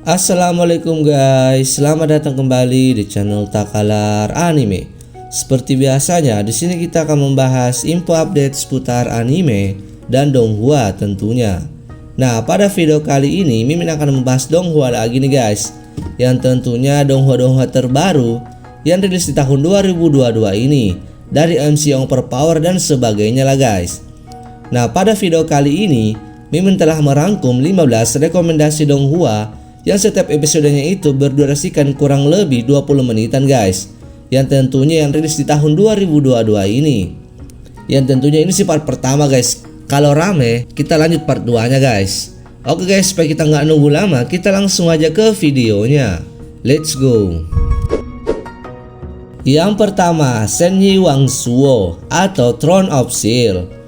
Assalamualaikum guys, selamat datang kembali di channel Takalar Anime. Seperti biasanya, di sini kita akan membahas info update seputar anime dan donghua tentunya. Nah, pada video kali ini Mimin akan membahas donghua lagi nih guys, yang tentunya donghua terbaru yang rilis di tahun 2022 ini dari MC yang overpower dan sebagainya lah guys. Nah, pada video kali ini Mimin telah merangkum 15 rekomendasi donghua yang setiap episodenya itu berdurasikan kurang lebih 20 menitan guys, yang tentunya yang rilis di tahun 2022 ini. Yang tentunya ini sih part pertama guys. Kalau rame kita lanjut part 2 nya guys. Oke guys, supaya kita nggak nunggu lama, kita langsung aja ke videonya. Let's go. Yang pertama, Senyi Wangsuo atau Throne of Steel.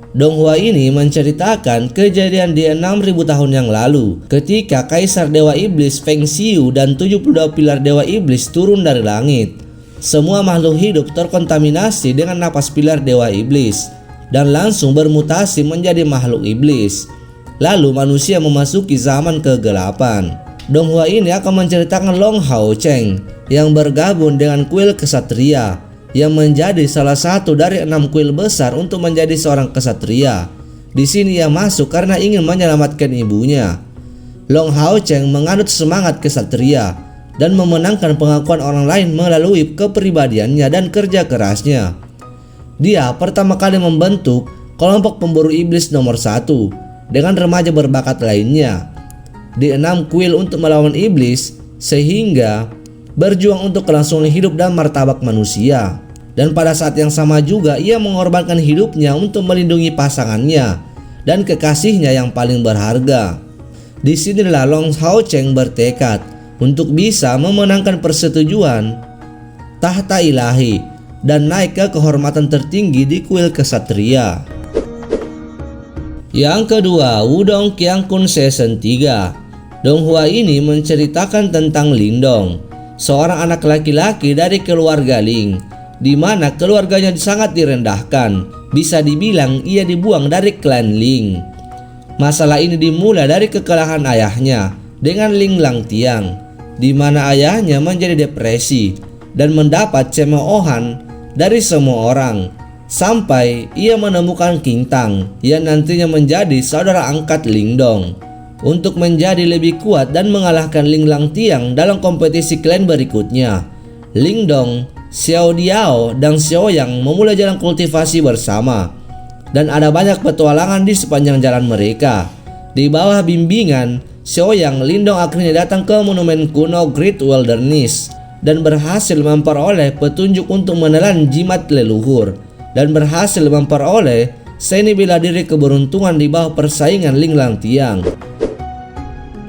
Donghua ini menceritakan kejadian di 6000 tahun yang lalu ketika Kaisar Dewa Iblis Feng Xiu dan 72 pilar Dewa Iblis turun dari langit. Semua makhluk hidup terkontaminasi dengan napas pilar Dewa Iblis dan langsung bermutasi menjadi makhluk iblis. Lalu manusia memasuki zaman kegelapan. Donghua ini akan menceritakan Long Hao Cheng yang bergabung dengan kuil kesatria, yang menjadi salah satu dari 6 kuil besar untuk menjadi seorang kesatria. Di sini ia masuk karena ingin menyelamatkan ibunya. Long Hao Cheng menganut semangat kesatria dan memenangkan pengakuan orang lain melalui kepribadiannya dan kerja kerasnya. Dia pertama kali membentuk kelompok pemburu iblis nomor 1 dengan remaja berbakat lainnya di 6 kuil untuk melawan iblis, sehingga berjuang untuk kelangsungan hidup dan martabat manusia. Dan pada saat yang sama juga ia mengorbankan hidupnya untuk melindungi pasangannya dan kekasihnya yang paling berharga. Disinilah Long Hao Cheng bertekad untuk bisa memenangkan persetujuan tahta ilahi dan naik ke kehormatan tertinggi di kuil kesatria. Yang kedua, Wudong Qiangkun Season 3. Donghua ini menceritakan tentang Lindong, seorang anak laki-laki dari keluarga Ling, di mana keluarganya sangat direndahkan. Bisa dibilang ia dibuang dari klan Ling. Masalah ini dimulai dari kekalahan ayahnya dengan Ling Langtiang, di mana ayahnya menjadi depresi dan mendapat cemoohan dari semua orang, sampai ia menemukan King Tang yang nantinya menjadi saudara angkat Lingdong untuk menjadi lebih kuat dan mengalahkan Ling Langtiang dalam kompetisi klan berikutnya. Lingdong, Xiao Diao, dan Xiao Yang memulai jalan kultivasi bersama, dan ada banyak petualangan di sepanjang jalan mereka. Di bawah bimbingan Xiao Yang, Lindong akhirnya datang ke monumen kuno Great Wilderness dan berhasil memperoleh petunjuk untuk menelan jimat leluhur, dan berhasil memperoleh seni bela diri keberuntungan di bawah persaingan Ling Langtiang.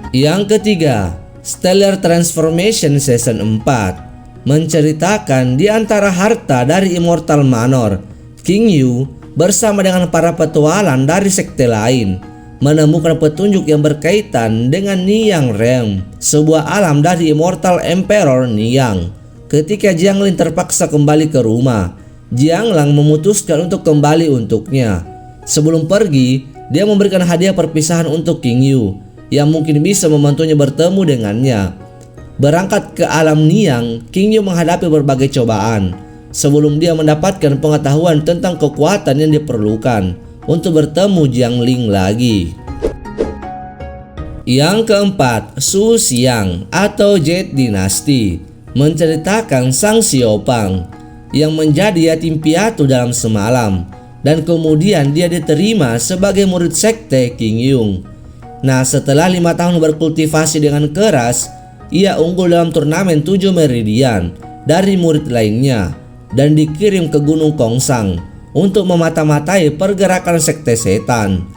Yang ketiga, Stellar Transformation Season 4 menceritakan di antara harta dari Immortal Manor, King Yu bersama dengan para petualang dari sekte lain menemukan petunjuk yang berkaitan dengan Niang Realm, sebuah alam dari Immortal Emperor Niang. Ketika Jiangling terpaksa kembali ke rumah, Jianglang memutuskan untuk kembali untuknya. Sebelum pergi, dia memberikan hadiah perpisahan untuk King Yu yang mungkin bisa membantunya bertemu dengannya. Berangkat ke alam Niang, King Yu menghadapi berbagai cobaan sebelum dia mendapatkan pengetahuan tentang kekuatan yang diperlukan untuk bertemu Jiangling lagi. Yang keempat, Su Xiang atau Jade Dynasty menceritakan Sang Xiaopang yang menjadi yatim piatu dalam semalam, dan kemudian dia diterima sebagai murid sekte King Yung. Nah, setelah 5 tahun berkultivasi dengan keras, ia unggul dalam turnamen 7 meridian dari murid lainnya dan dikirim ke Gunung Kongsang untuk memata-matai pergerakan sekte setan.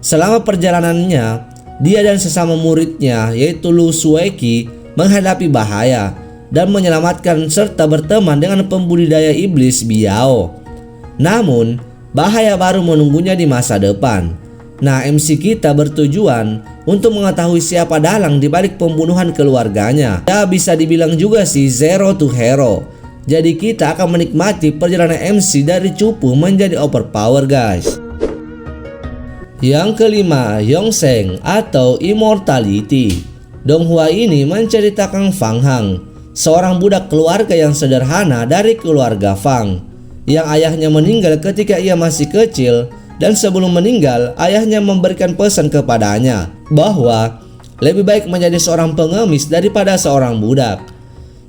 Selama perjalanannya, dia dan sesama muridnya yaitu Lu Sueki menghadapi bahaya dan menyelamatkan serta berteman dengan pembudidaya iblis Biao. Namun, bahaya baru menunggunya di masa depan. Nah, MC kita bertujuan untuk mengetahui siapa dalang di balik pembunuhan keluarganya. Ya, bisa dibilang juga sih Zero to Hero. Jadi kita akan menikmati perjalanan MC dari cupu menjadi overpower guys. Yang kelima, Yongsheng atau Immortality. Donghua ini menceritakan Fang Hang, seorang budak keluarga yang sederhana dari keluarga Fang, yang ayahnya meninggal ketika ia masih kecil, dan sebelum meninggal ayahnya memberikan pesan kepadanya bahwa lebih baik menjadi seorang pengemis daripada seorang budak.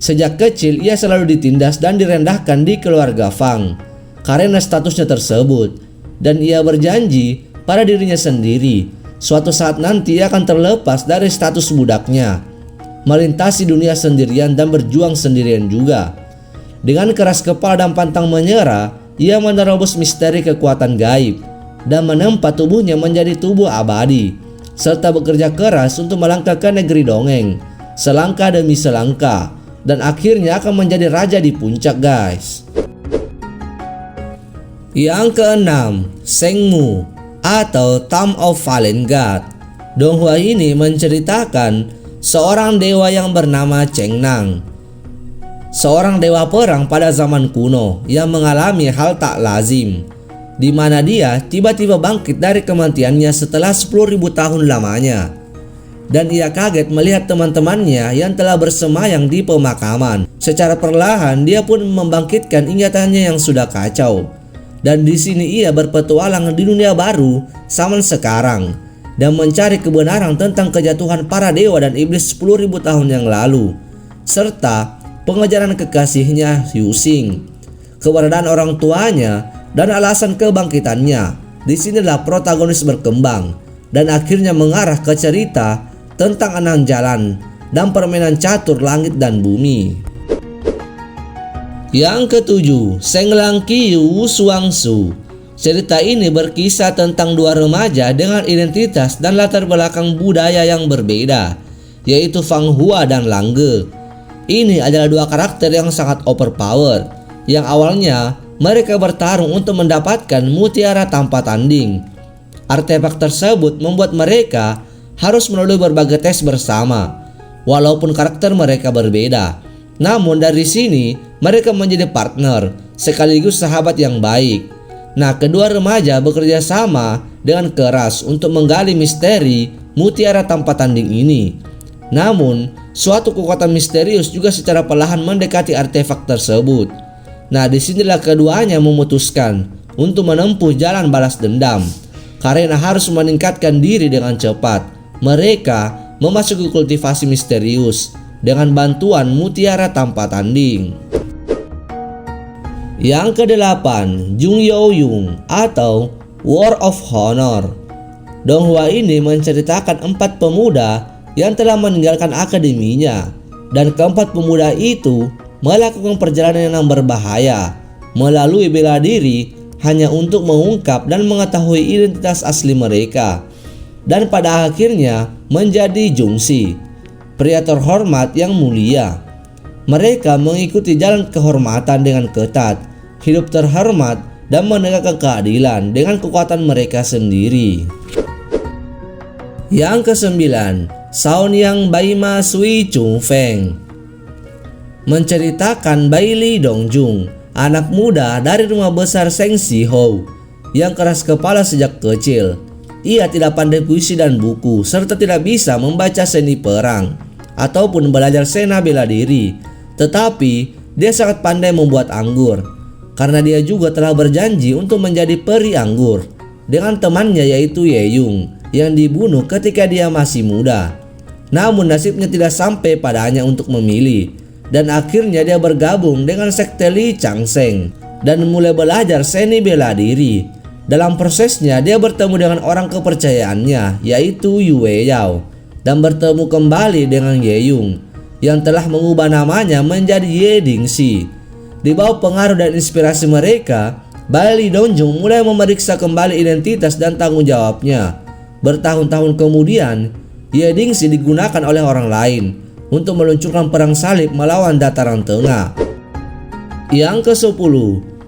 Sejak kecil ia selalu ditindas dan direndahkan di keluarga Fang karena statusnya tersebut, dan ia berjanji pada dirinya sendiri suatu saat nanti ia akan terlepas dari status budaknya, melintasi dunia sendirian dan berjuang sendirian juga. Dengan keras kepala dan pantang menyerah, ia menerobos misteri kekuatan gaib dan menempa tubuhnya menjadi tubuh abadi, serta bekerja keras untuk melangkah ke negeri dongeng, selangkah demi selangkah, dan akhirnya akan menjadi raja di puncak, guys. Yang keenam, Shengmu atau Tomb of Fallen God. Donghua ini menceritakan seorang dewa yang bernama Cheng Nang, seorang dewa perang pada zaman kuno yang mengalami hal tak lazim, di mana dia tiba-tiba bangkit dari kematiannya setelah 10.000 tahun lamanya. Dan ia kaget melihat teman-temannya yang telah bersemayam di pemakaman. Secara perlahan dia pun membangkitkan ingatannya yang sudah kacau. Dan di sini ia berpetualang di dunia baru zaman sekarang dan mencari kebenaran tentang kejatuhan para dewa dan iblis 10.000 tahun yang lalu, serta pengejaran kekasihnya Yu Xing, keberadaan orang tuanya, dan alasan kebangkitannya. Di sinilah protagonis berkembang dan akhirnya mengarah ke cerita tentang 6 jalan dan permainan catur langit dan bumi. Yang ketujuh, Shenglang Qiyu Shuangsu. Cerita ini berkisah tentang dua remaja dengan identitas dan latar belakang budaya yang berbeda, yaitu Fang Hua dan Lang Ge. Ini adalah dua karakter yang sangat overpower, yang awalnya mereka bertarung untuk mendapatkan mutiara tanpa tanding. Artefak tersebut membuat mereka harus melalui berbagai tes bersama, walaupun karakter mereka berbeda. Namun dari sini mereka menjadi partner sekaligus sahabat yang baik. Nah, kedua remaja bekerja sama dengan keras untuk menggali misteri mutiara tanpa tanding ini. Namun, suatu kekuatan misterius juga secara perlahan mendekati artefak tersebut. Nah, disinilah keduanya memutuskan untuk menempuh jalan balas dendam karena harus meningkatkan diri dengan cepat. Mereka memasuki kultivasi misterius dengan bantuan mutiara tanpa tanding. Yang kedelapan, Jung Yo Yung atau War of Honor. Donghua ini menceritakan 4 pemuda yang telah meninggalkan akademinya, dan keempat pemuda itu melakukan perjalanan yang berbahaya melalui bela diri hanya untuk mengungkap dan mengetahui identitas asli mereka, dan pada akhirnya menjadi Jungsi, pria terhormat yang mulia. Mereka mengikuti jalan kehormatan dengan ketat, hidup terhormat dan menegakkan keadilan dengan kekuatan mereka sendiri. Yang kesembilan, Shaoyang Baima Sui Chung Feng. Menceritakan Bai Li Dongjung, anak muda dari rumah besar Sheng Si Hou, yang keras kepala sejak kecil. Ia tidak pandai puisi dan buku, serta tidak bisa membaca seni perang ataupun belajar sena bela diri. Tetapi dia sangat pandai membuat anggur, karena dia juga telah berjanji untuk menjadi peri anggur dengan temannya yaitu Ye Yung yang dibunuh ketika dia masih muda. Namun nasibnya tidak sampai padanya untuk memilih, dan akhirnya dia bergabung dengan sekte Li Changsheng dan mulai belajar seni bela diri. Dalam prosesnya dia bertemu dengan orang kepercayaannya yaitu Yue Yao dan bertemu kembali dengan Ye Yung yang telah mengubah namanya menjadi Ye Dingxi. Di bawah pengaruh dan inspirasi mereka, Bai Li Dongjung mulai memeriksa kembali identitas dan tanggung jawabnya. Bertahun-tahun kemudian, Ye Dingxi digunakan oleh orang lain untuk meluncurkan perang salib melawan Dataran Tengah. Yang ke-10,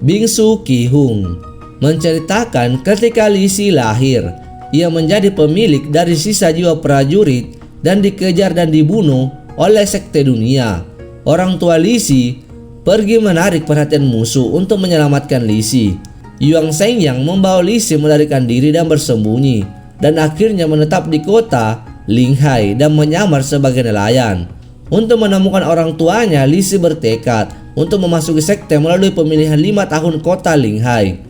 Bingsu Qi Hung. Menceritakan ketika Li Si lahir, ia menjadi pemilik dari sisa jiwa prajurit dan dikejar dan dibunuh oleh sekte dunia. Orang tua Li Si pergi menarik perhatian musuh untuk menyelamatkan Li Si. Yuan Shengyang membawa Li Si melarikan diri dan bersembunyi, dan akhirnya menetap di kota Ling Hai dan menyamar sebagai nelayan. Untuk menemukan orang tuanya, Li Si bertekad untuk memasuki sekte melalui pemilihan 5 tahun kota Ling Hai.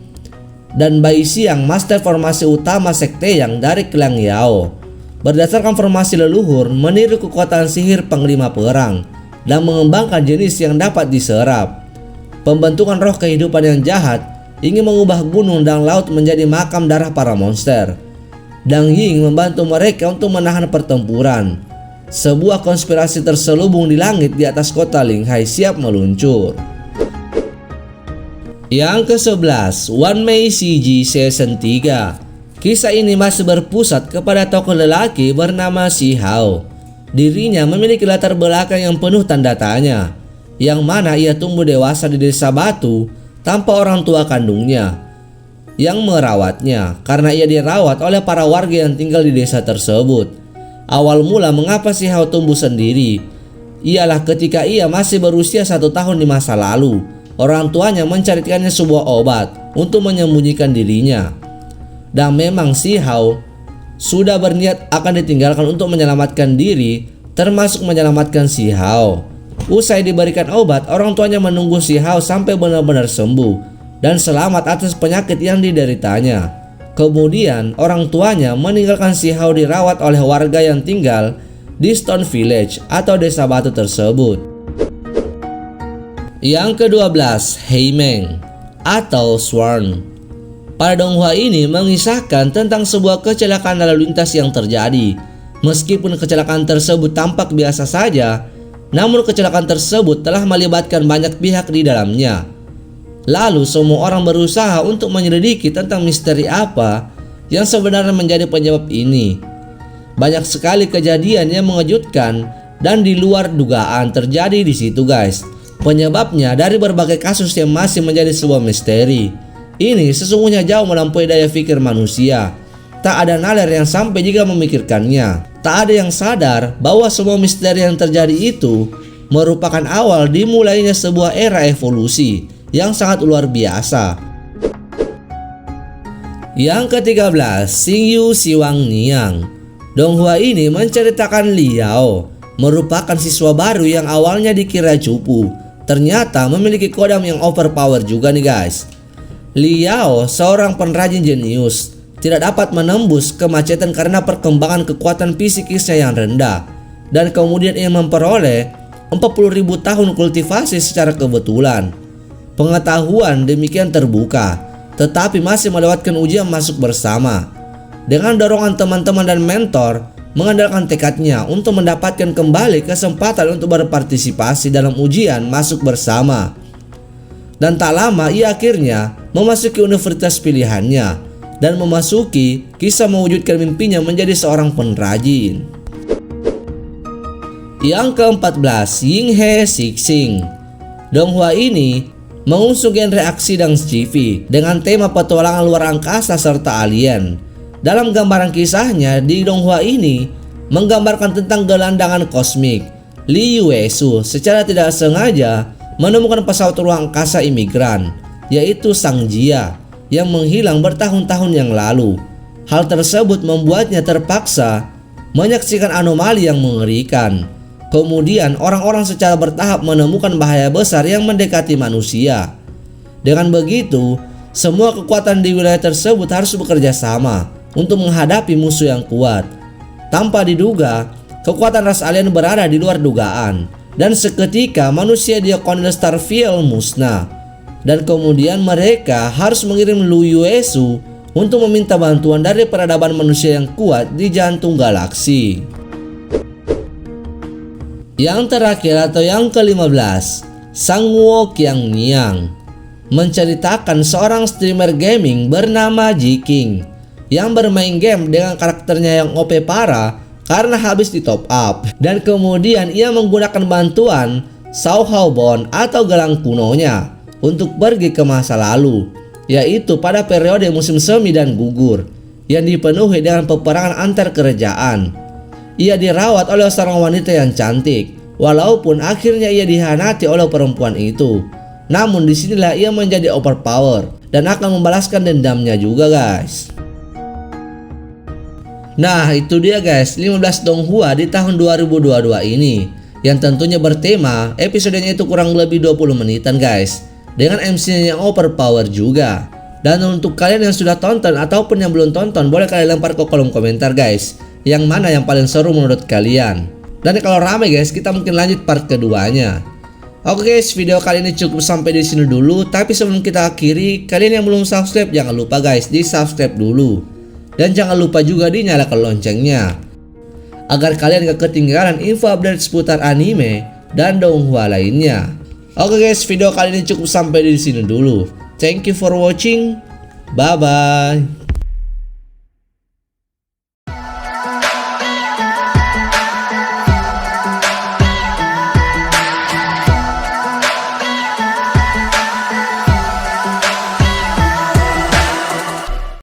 Dan Bai Xiang, master formasi utama sekte yang dari klan Yao, berdasarkan formasi leluhur meniru kekuatan sihir panglima perang dan mengembangkan jenis yang dapat diserap. Pembentukan roh kehidupan yang jahat ingin mengubah gunung dan laut menjadi makam darah para monster. Dang Ying membantu mereka untuk menahan pertempuran. Sebuah konspirasi terselubung di langit di atas kota Ling Hai siap meluncur. Yang ke-11, One Mei CG Season 3. Kisah ini masih berpusat kepada tokoh lelaki bernama Si Hao. Dirinya memiliki latar belakang yang penuh tanda tanya, yang mana ia tumbuh dewasa di desa batu tanpa orang tua kandungnya yang merawatnya, karena ia dirawat oleh para warga yang tinggal di desa tersebut. Awal mula mengapa Si Hao tumbuh sendiri ialah ketika ia masih berusia 1 tahun di masa lalu, orang tuanya mencarikannya sebuah obat untuk menyembunyikan dirinya. Dan memang Si Hao sudah berniat akan ditinggalkan untuk menyelamatkan diri, termasuk menyelamatkan Si Hao. Usai diberikan obat, orang tuanya menunggu Si Hao sampai benar-benar sembuh dan selamat atas penyakit yang dideritanya. Kemudian orang tuanya meninggalkan Si Hao dirawat oleh warga yang tinggal di Stone Village atau desa batu tersebut. Yang ke-12, Heimeng atau Sworn. Pada donghua ini mengisahkan tentang sebuah kecelakaan lalu lintas yang terjadi. Meskipun kecelakaan tersebut tampak biasa saja, namun kecelakaan tersebut telah melibatkan banyak pihak di dalamnya. Lalu semua orang berusaha untuk menyelidiki tentang misteri apa yang sebenarnya menjadi penyebab ini. Banyak sekali kejadian yang mengejutkan dan di luar dugaan terjadi di situ, guys. Penyebabnya dari berbagai kasus yang masih menjadi sebuah misteri. Ini sesungguhnya jauh melampaui daya pikir manusia. Tak ada nalar yang sampai jika memikirkannya. Tak ada yang sadar bahwa semua misteri yang terjadi itu merupakan awal dimulainya sebuah era evolusi yang sangat luar biasa. Yang ke-13, Xingyu Xiwang Niang. Donghua ini menceritakan Liao merupakan siswa baru yang awalnya dikira cupu, ternyata memiliki kodam yang overpower juga nih, guys. Liao seorang penrajin jenius, tidak dapat menembus kemacetan karena perkembangan kekuatan psikisnya yang rendah, dan kemudian ia memperoleh 40.000 tahun kultivasi secara kebetulan. Pengetahuan demikian terbuka, tetapi masih melewatkan ujian masuk bersama. Dengan dorongan teman-teman dan mentor, mengandalkan tekadnya untuk mendapatkan kembali kesempatan untuk berpartisipasi dalam ujian masuk bersama. Dan tak lama ia akhirnya memasuki universitas pilihannya dan memasuki kisah mewujudkan mimpinya menjadi seorang penrajin. Yang ke-14, Yinghe Sixing. Donghua ini mengusung genre aksi dan sci-fi dengan tema petualangan luar angkasa serta alien. Dalam gambaran kisahnya di donghua ini menggambarkan tentang gelandangan kosmik. Li Yuesu secara tidak sengaja menemukan pesawat ruang angkasa imigran, yaitu Sang Jia, yang menghilang bertahun-tahun yang lalu. Hal tersebut membuatnya terpaksa menyaksikan anomali yang mengerikan. Kemudian orang-orang secara bertahap menemukan bahaya besar yang mendekati manusia. Dengan begitu, semua kekuatan di wilayah tersebut harus bekerja sama untuk menghadapi musuh yang kuat. Tanpa diduga, kekuatan ras alien berada di luar dugaan, dan seketika manusia di Condor Starfield musnah. Dan kemudian mereka harus mengirim Lu Yuesu untuk meminta bantuan dari peradaban manusia yang kuat di jantung galaksi. Yang terakhir atau yang ke-15, Sangwo Qiangniang, menceritakan seorang streamer gaming bernama Jiking yang bermain game dengan karakternya yang OP parah karena habis di top up, dan kemudian ia menggunakan bantuan Sao Haobon atau gelang kunonya untuk pergi ke masa lalu, yaitu pada periode musim semi dan gugur yang dipenuhi dengan peperangan antar kerajaan. Ia dirawat oleh seorang wanita yang cantik, walaupun akhirnya ia dihianati oleh perempuan itu. Namun disinilah ia menjadi overpower dan akan membalaskan dendamnya juga, guys. Nah itu dia guys, 15 Donghua di tahun 2022 ini, yang tentunya bertema episodenya itu kurang lebih 20 menitan guys, dengan MC-nya yang overpower juga. Dan untuk kalian yang sudah tonton ataupun yang belum tonton, boleh kalian lempar ke kolom komentar guys, yang mana yang paling seru menurut kalian. Dan kalau rame guys, kita mungkin lanjut part keduanya. Oke guys, video kali ini cukup sampai di sini dulu. Tapi sebelum kita akhiri, kalian yang belum subscribe jangan lupa guys di subscribe dulu. Dan jangan lupa juga dinyalakan loncengnya, agar kalian gak ketinggalan info update seputar anime dan donghua lainnya. Oke guys, video kali ini cukup sampai di sini dulu. Thank you for watching. Bye bye.